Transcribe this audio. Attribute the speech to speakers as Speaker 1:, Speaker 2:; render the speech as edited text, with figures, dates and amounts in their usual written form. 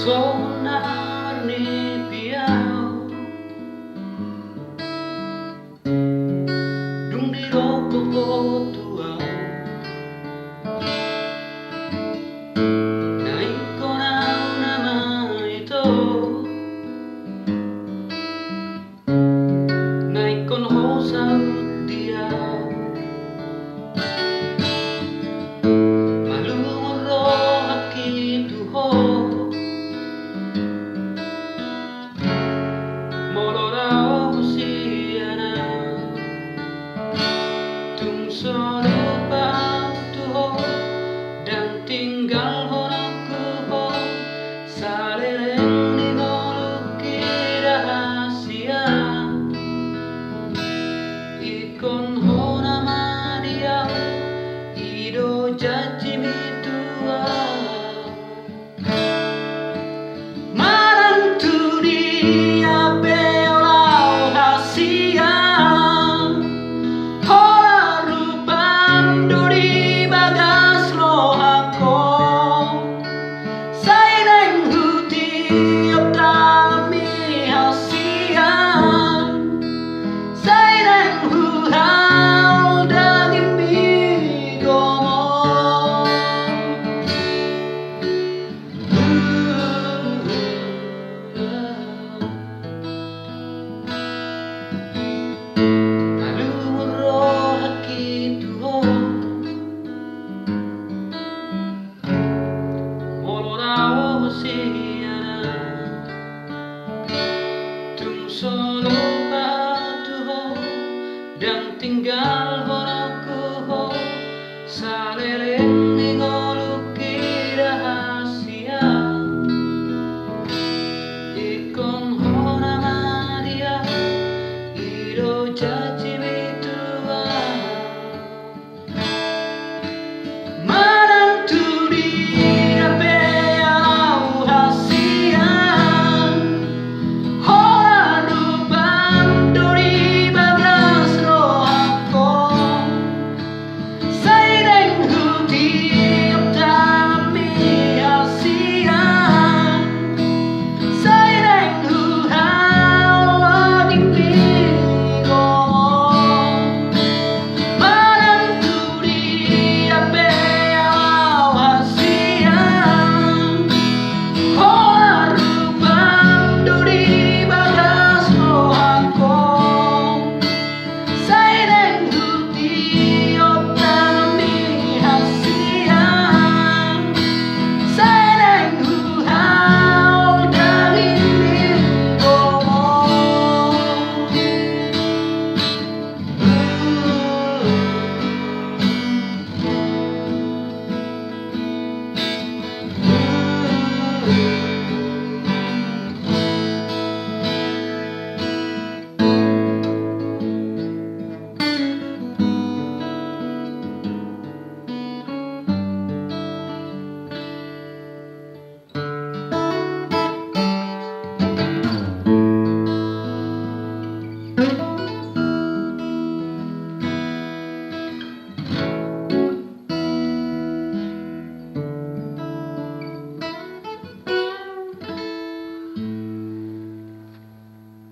Speaker 1: Sonar ni piao dung di roko tua nai kona nama itu nai kon hosa dia malu ro haki tuho solo patuho dan tinggal horaku ho sareleng ni ngoluki rahasia ikon hona madia ido janji mitua solo patuho dan tinggal horaku ho sareleng ni ngoluki rahasia ikon hona madia ido janji mitua